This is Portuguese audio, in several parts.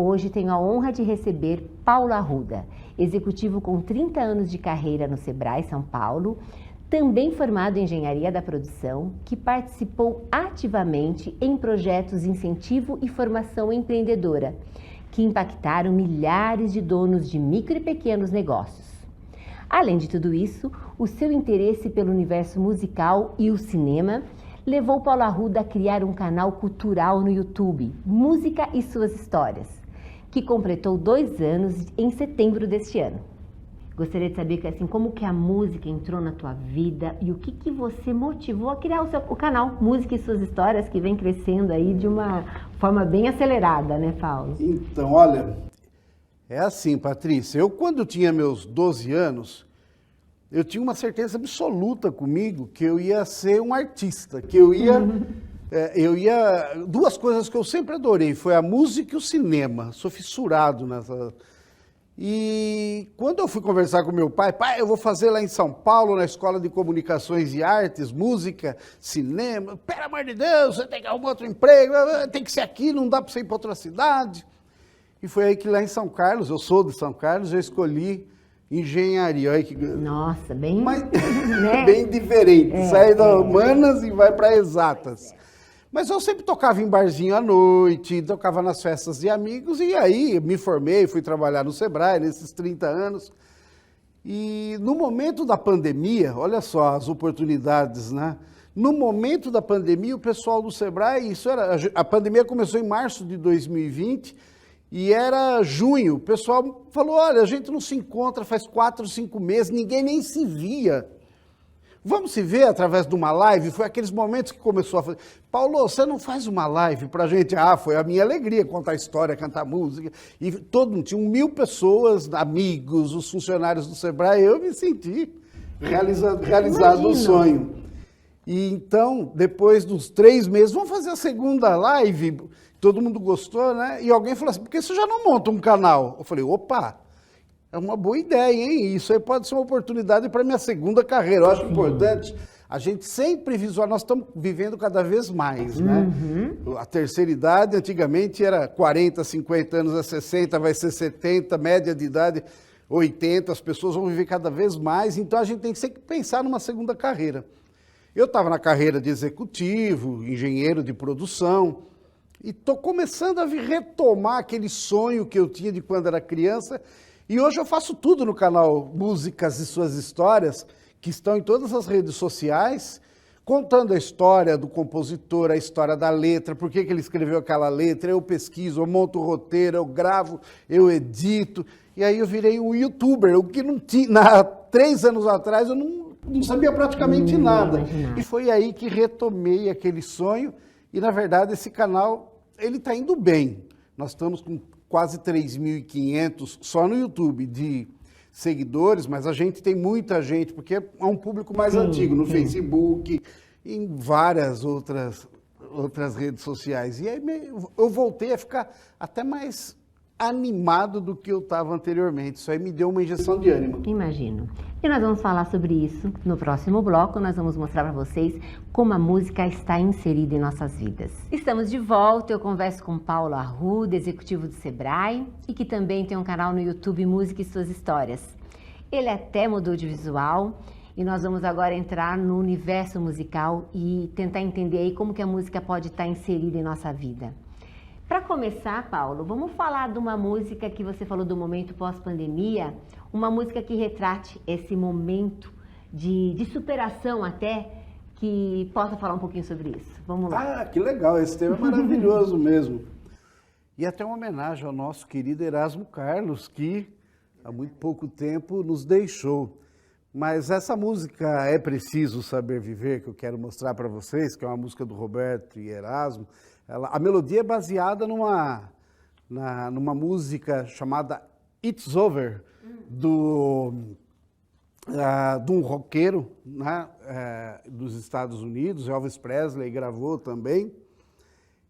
hoje tenho a honra de receber Paulo Arruda, executivo com 30 anos de carreira no Sebrae São Paulo, também formado em Engenharia da Produção, que participou ativamente em projetos de incentivo e formação empreendedora, que impactaram milhares de donos de micro e pequenos negócios. Além de tudo isso, o seu interesse pelo universo musical e o cinema levou Paulo Arruda a criar um canal cultural no YouTube, Música e Suas Histórias, que completou 2 anos em setembro deste ano. Gostaria de saber assim, como que a música entrou na tua vida e o que você motivou a criar o canal Música e Suas Histórias, que vem crescendo aí de uma forma bem acelerada, né, Paulo? Então, olha, é assim, Patrícia, eu quando tinha meus 12 anos, eu tinha uma certeza absoluta comigo que eu ia ser um artista, que eu ia... Duas coisas que eu sempre adorei, foi a música e o cinema, sou fissurado nessa... E quando eu fui conversar com meu pai, eu vou fazer lá em São Paulo, na Escola de Comunicações e Artes, música, cinema, pelo amor de Deus, você tem que arrumar outro emprego, tem que ser aqui, não dá para você ir para outra cidade. E foi aí que lá em São Carlos, eu sou de São Carlos, eu escolhi engenharia. Olha que... Nossa, bem... Mas, né? bem diferente, sai da humanas e vai para exatas. Mas eu sempre tocava em barzinho à noite, tocava nas festas de amigos, e aí me formei, fui trabalhar no Sebrae nesses 30 anos. E no momento da pandemia, olha só as oportunidades, né? No momento da pandemia, o pessoal do Sebrae, a pandemia começou em março de 2020, e era junho, o pessoal falou, olha, a gente não se encontra faz 4, 5 meses, ninguém nem se via. Vamos se ver através de uma live? Foi aqueles momentos que começou a fazer. Paulo, você não faz uma live pra gente? Ah, foi a minha alegria contar história, cantar música. E todo mundo, tinham 1000 pessoas, amigos, os funcionários do Sebrae. Eu me senti realizado o sonho. E então, depois dos 3 meses, vamos fazer a segunda live. Todo mundo gostou, né? E alguém falou assim, por que você já não monta um canal? Eu falei, opa! É uma boa ideia, hein? Isso aí pode ser uma oportunidade para a minha segunda carreira. Eu acho importante a gente sempre visualizar. Nós estamos vivendo cada vez mais, né? A terceira idade, antigamente, era 40, 50 anos, é 60, vai ser 70, média de idade 80, as pessoas vão viver cada vez mais, então a gente tem que sempre pensar numa segunda carreira. Eu estava na carreira de executivo, engenheiro de produção, e estou começando a retomar aquele sonho que eu tinha de quando era criança. E hoje eu faço tudo no canal Músicas e Suas Histórias, que estão em todas as redes sociais, contando a história do compositor, a história da letra, por que ele escreveu aquela letra, eu pesquiso, eu monto o roteiro, eu gravo, eu edito, e aí eu virei um youtuber, o que não tinha, há 3 anos atrás eu não sabia praticamente nada. E foi aí que retomei aquele sonho, e na verdade esse canal, ele está indo bem. Nós estamos com quase 3.500 só no YouTube de seguidores, mas a gente tem muita gente, porque é um público mais antigo, no Facebook, em várias outras redes sociais. E aí eu voltei a ficar até mais animado do que eu estava anteriormente. Isso aí me deu uma injeção de ânimo. Imagino. E nós vamos falar sobre isso no próximo bloco. Nós vamos mostrar para vocês como a música está inserida em nossas vidas. Estamos de volta. Eu converso com Paulo Arruda, executivo do Sebrae, e que também tem um canal no YouTube Música e Suas Histórias. Ele até mudou de visual e nós vamos agora entrar no universo musical e tentar entender aí como que a música pode estar inserida em nossa vida. Para começar, Paulo, vamos falar de uma música que você falou do momento pós-pandemia, uma música que retrate esse momento de superação até, que possa falar um pouquinho sobre isso. Vamos lá. Ah, que legal, esse tema é maravilhoso mesmo. E até uma homenagem ao nosso querido Erasmo Carlos, que há muito pouco tempo nos deixou. Mas essa música É Preciso Saber Viver, que eu quero mostrar para vocês, que é uma música do Roberto e Erasmo, a melodia é baseada numa música chamada It's Over, de um roqueiro, né, dos Estados Unidos, Elvis Presley gravou também.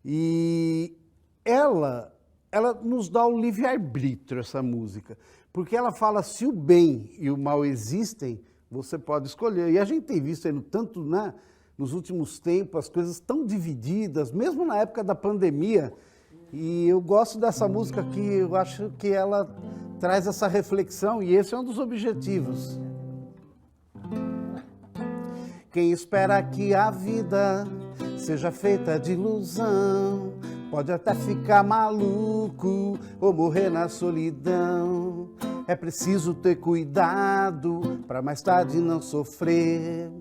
E ela nos dá o livre-arbítrio, essa música, porque ela fala, se o bem e o mal existem, você pode escolher. E a gente tem visto aí tanto, né, nos últimos tempos, as coisas tão divididas, mesmo na época da pandemia, E eu gosto dessa música aqui, eu acho que ela traz essa reflexão e esse é um dos objetivos. Quem espera que a vida seja feita de ilusão, pode até ficar maluco ou morrer na solidão. É preciso ter cuidado para mais tarde não sofrer.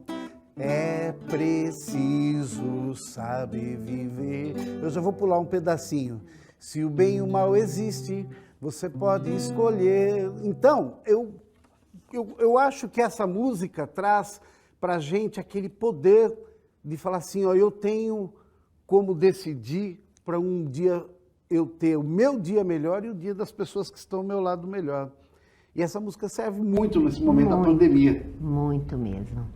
É preciso saber viver. Eu já vou pular um pedacinho. Se o bem e o mal existe, você pode escolher. Então, eu acho que essa música traz para a gente aquele poder de falar assim, ó, eu tenho como decidir para um dia eu ter o meu dia melhor e o dia das pessoas que estão ao meu lado melhor. E essa música serve muito nesse momento da pandemia. Muito mesmo.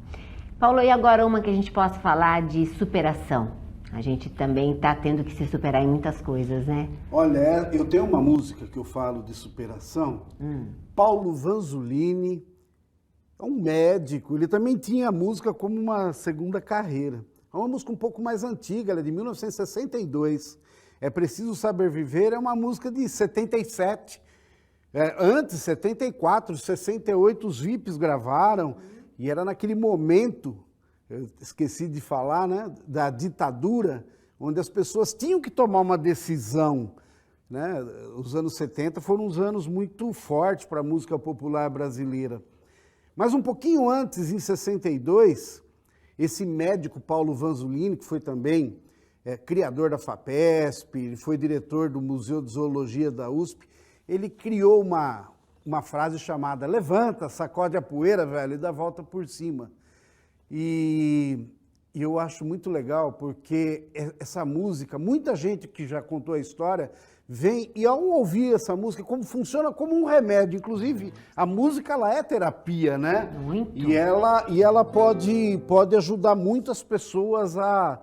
Paulo, e agora uma que a gente possa falar de superação? A gente também está tendo que se superar em muitas coisas, né? Olha, eu tenho uma música que eu falo de superação. Paulo Vanzolini é um médico, ele também tinha a música como uma segunda carreira. É uma música um pouco mais antiga, ela é de 1962. É Preciso Saber Viver, é uma música de 77. Antes, 74, 68, os VIPs gravaram, e era naquele momento, eu esqueci de falar, né, da ditadura, onde as pessoas tinham que tomar uma decisão. Né? Os anos 70 foram uns anos muito fortes para a música popular brasileira. Mas um pouquinho antes, em 62, esse médico Paulo Vanzolini, que foi também criador da FAPESP, ele foi diretor do Museu de Zoologia da USP, ele criou uma frase chamada levanta, sacode a poeira, velho, e dá a volta por cima. E eu acho muito legal, porque essa música, muita gente que já contou a história, vem e ao ouvir essa música, como funciona como um remédio. Inclusive, a música ela é terapia, né? Muito. E ela pode ajudar muitas pessoas a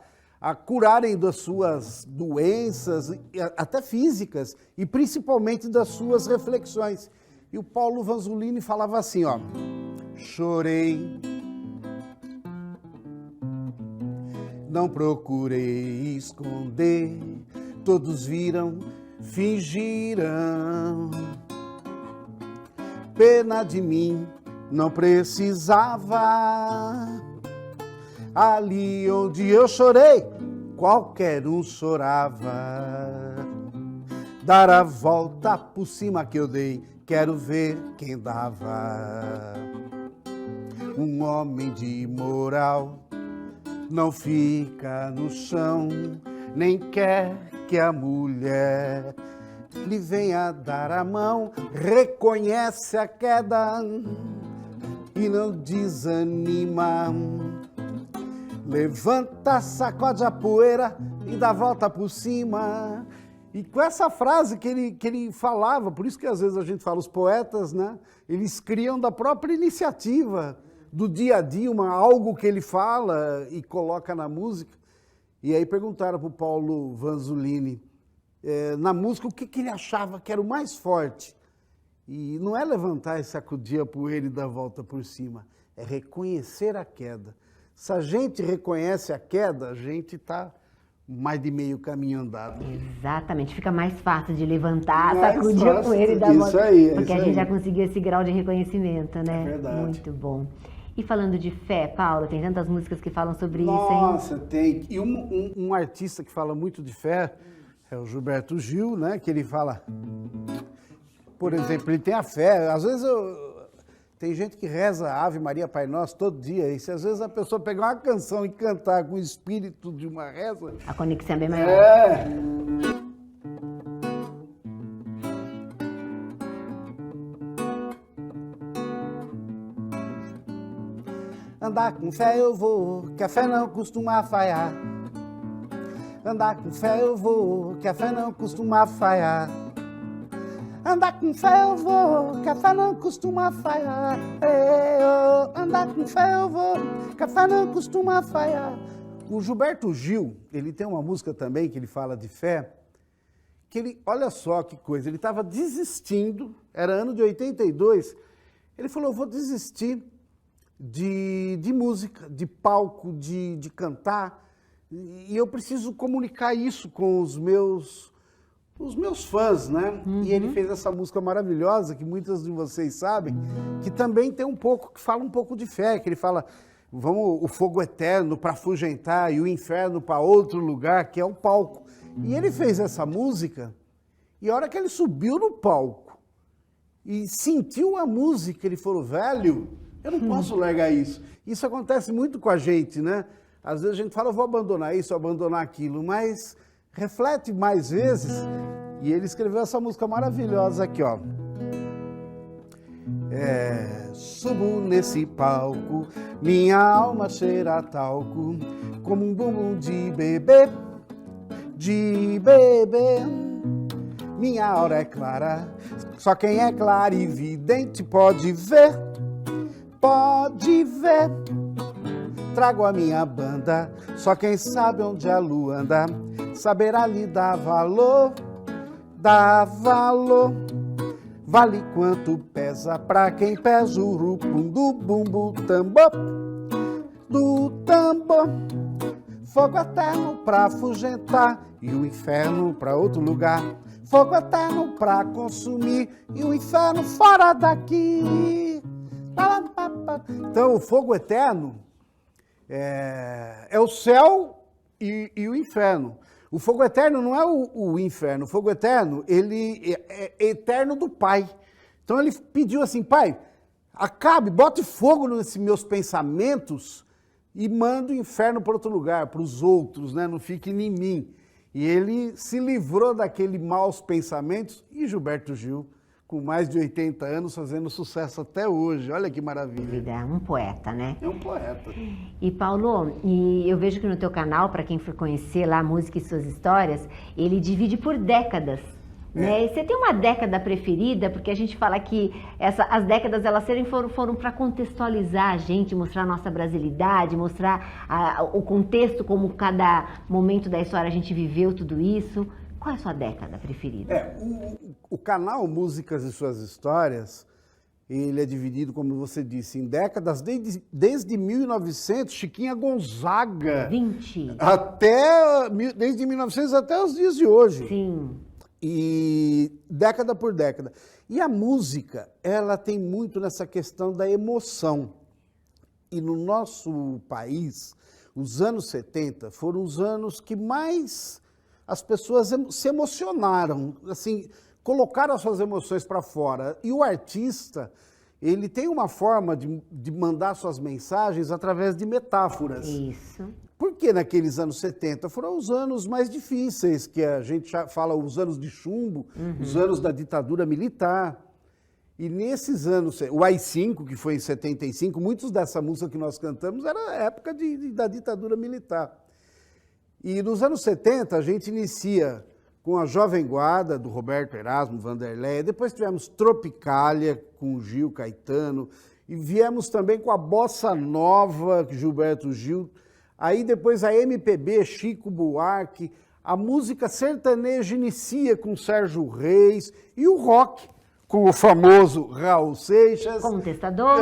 curarem das suas doenças, até físicas, e principalmente das suas reflexões. E o Paulo Vanzolini falava assim, ó, chorei, não procurei esconder, todos viram, fingiram, pena de mim não precisava, ali onde eu chorei, qualquer um chorava, dar a volta por cima que eu dei, quero ver quem dava. Um homem de moral não fica no chão, nem quer que a mulher lhe venha dar a mão, reconhece a queda e não desanima. Levanta, sacode a poeira e dá a volta por cima. E com essa frase que ele falava, por isso que às vezes a gente fala, os poetas, né? Eles criam da própria iniciativa, do dia a dia, algo que ele fala e coloca na música. E aí perguntaram para o Paulo Vanzolini, na música, o que ele achava que era o mais forte. E não é levantar e sacudir a poeira e dar a volta por cima, é reconhecer a queda. Se a gente reconhece a queda, a gente está mais de meio caminho andado. Exatamente, fica mais fácil de levantar, sacudir a poeira e dar a volta. Isso aí, porque a gente já conseguiu esse grau de reconhecimento, né? É verdade. Muito bom. E falando de fé, Paulo, tem tantas músicas que falam sobre isso, hein? Nossa, tem. E um artista que fala muito de fé é o Gilberto Gil, né? Que ele fala, por exemplo, ele tem a fé. Às vezes tem gente que reza Ave Maria Pai Nosso todo dia. E se às vezes a pessoa pegar uma canção e cantar com o espírito de uma reza, a conexão é bem maior. É. Andar com fé eu vou, que a fé não costuma falhar. Andar com fé eu vou, que a fé não costuma falhar. Andar com fé eu vou, que a fé não costuma falhar. Andar com fé eu vou, que a fé não costuma falhar. O Gilberto Gil, ele tem uma música também que ele fala de fé, que ele, olha só que coisa, ele estava desistindo, era ano de 82, ele falou, eu vou desistir de música, de palco, de cantar, e eu preciso comunicar isso com os meus Os meus fãs, né? E ele fez essa música maravilhosa, que muitas de vocês sabem, que também tem um pouco, que fala um pouco de fé, que ele fala, vamos o fogo eterno para afugentar e o inferno para outro lugar, que é o palco. E ele fez essa música, e a hora que ele subiu no palco e sentiu a música, ele falou, velho, eu não posso largar isso. Isso acontece muito com a gente, né? Às vezes a gente fala, eu vou abandonar isso, abandonar aquilo, mas reflete mais vezes. E ele escreveu essa música maravilhosa aqui, ó. Subo nesse palco, minha alma cheira a talco, como um bumbum de bebê, de bebê. Minha hora é clara, só quem é clarividente pode ver, pode ver. Trago a minha banda, só quem sabe onde a lua anda, saberá lhe dar valor, dá valor. Vale quanto pesa pra quem pesa o rupum do bumbo tambor, do tambor. Fogo eterno pra afugentar e o inferno pra outro lugar. Fogo eterno pra consumir e o inferno fora daqui. Então o fogo eterno é o céu e o inferno. O fogo eterno não é o inferno, o fogo eterno, ele é eterno do Pai. Então ele pediu assim, Pai, acabe, bote fogo nesses meus pensamentos e manda o inferno para outro lugar, para os outros, né? Não fique em mim. E ele se livrou daqueles maus pensamentos e Gilberto Gil, com mais de 80 anos, fazendo sucesso até hoje. Olha que maravilha. É um poeta, né? É um poeta. E Paulo, eu vejo que no teu canal, para quem for conhecer lá a música e suas histórias, ele divide por décadas. Né? E você tem uma década preferida? Porque a gente fala que as décadas elas foram para contextualizar a gente, mostrar a nossa brasilidade, mostrar o contexto, como cada momento da história a gente viveu tudo isso. Qual é a sua década preferida? O canal Músicas e Suas Histórias, ele é dividido, como você disse, em décadas, desde 1900, Chiquinha Gonzaga. 20. Desde 1900 até os dias de hoje. Sim. E década por década. E a música, ela tem muito nessa questão da emoção. E no nosso país, os anos 70 foram os anos que mais as pessoas se emocionaram, assim, colocaram as suas emoções para fora. E o artista, ele tem uma forma de mandar suas mensagens através de metáforas. Isso. Porque naqueles anos 70 foram os anos mais difíceis, que a gente já fala os anos de chumbo, os anos da ditadura militar. E nesses anos, o AI-5, que foi em 75, muitos dessa música que nós cantamos era a época da ditadura militar. E nos anos 70 a gente inicia com a Jovem Guarda, do Roberto Erasmo, Vanderleia, depois tivemos Tropicália, com o Gil Caetano, e viemos também com a Bossa Nova, Gilberto Gil, aí depois a MPB, Chico Buarque, a música sertaneja inicia com Sérgio Reis, e o rock, com o famoso Raul Seixas. Contestador.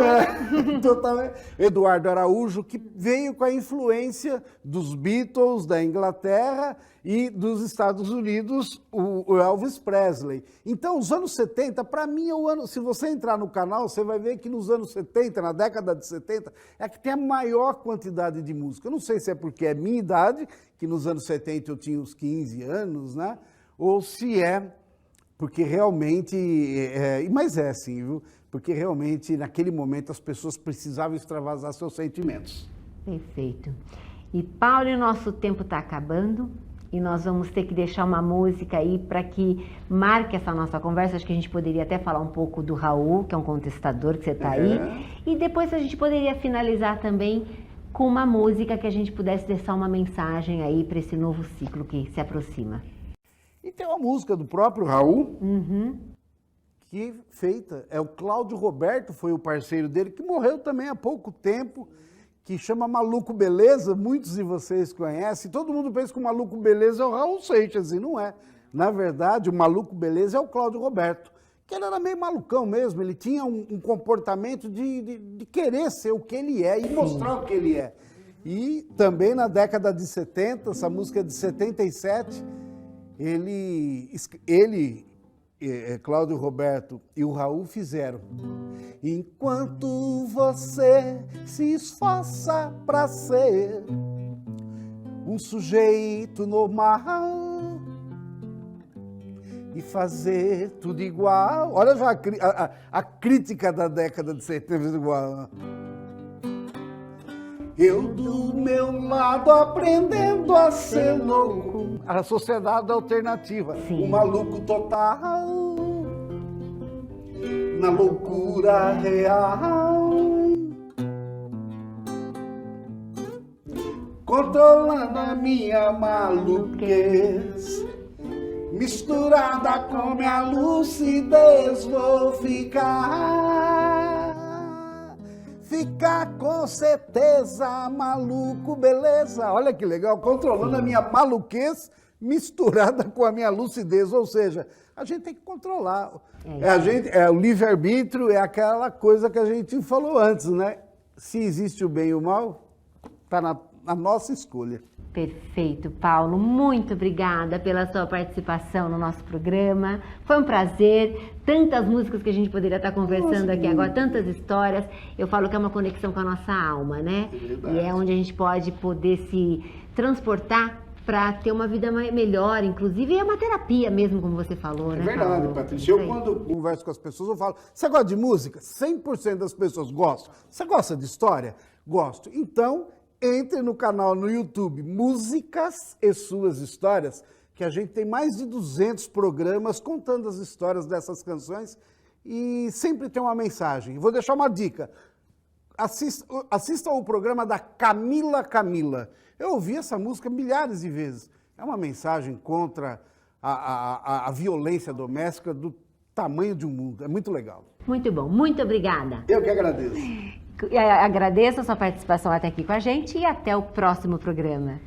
Totalmente. Eduardo Araújo, que veio com a influência dos Beatles, da Inglaterra e dos Estados Unidos, o Elvis Presley. Então, os anos 70, para mim, é o ano... Se você entrar no canal, você vai ver que nos anos 70, na década de 70, é que tem a maior quantidade de música. Eu não sei se é porque é minha idade, que nos anos 70 eu tinha uns 15 anos, né? Ou se é porque realmente, mas é assim, viu? Porque realmente naquele momento as pessoas precisavam extravasar seus sentimentos. Perfeito. E Paulo, o nosso tempo está acabando e nós vamos ter que deixar uma música aí para que marque essa nossa conversa. Acho que a gente poderia até falar um pouco do Raul, que é um contestador, que você está aí. E depois a gente poderia finalizar também com uma música que a gente pudesse deixar uma mensagem aí para esse novo ciclo que se aproxima. E tem uma música do próprio Raul, que feita, o Cláudio Roberto foi o parceiro dele, que morreu também há pouco tempo, que chama Maluco Beleza, muitos de vocês conhecem, todo mundo pensa que o Maluco Beleza é o Raul Seixas, e não é. Na verdade, o Maluco Beleza é o Cláudio Roberto, que ele era meio malucão mesmo, ele tinha um comportamento de querer ser o que ele é e mostrar o que ele é. E também na década de 70, essa música é de 77, Cláudio Roberto e o Raul fizeram. Enquanto você se esforça para ser um sujeito normal e fazer tudo igual. Olha já a crítica da década de 70 igual. Eu do meu lado aprendendo a ser louco. A sociedade alternativa. Sim. Um maluco total. Na loucura real. Controlando a minha maluquez. Misturada com minha lucidez, vou ficar com certeza maluco, beleza. Olha que legal, controlando a minha maluquez, misturada com a minha lucidez, ou seja, a gente tem que controlar. O livre-arbítrio é aquela coisa que a gente falou antes, né? Se existe o bem e o mal, está na nossa escolha. Perfeito, Paulo. Muito obrigada pela sua participação no nosso programa. Foi um prazer. Tantas músicas que a gente poderia estar conversando aqui agora, tantas histórias. Eu falo que é uma conexão com a nossa alma, né? E é onde a gente pode poder se transportar para ter uma vida melhor, inclusive é uma terapia mesmo, como você falou, né, verdade, Paulo? Patrícia. Eu, quando converso com as pessoas, eu falo, você gosta de música? 100% das pessoas gostam. Você gosta de história? Gosto. Então, entre no canal no YouTube Músicas e Suas Histórias, que a gente tem mais de 200 programas contando as histórias dessas canções e sempre tem uma mensagem. Vou deixar uma dica. Assista o programa da Camila. Eu ouvi essa música milhares de vezes. É uma mensagem contra a violência doméstica do tamanho de um mundo. É muito legal. Muito bom. Muito obrigada. Eu que agradeço. Agradeço a sua participação até aqui com a gente e até o próximo programa.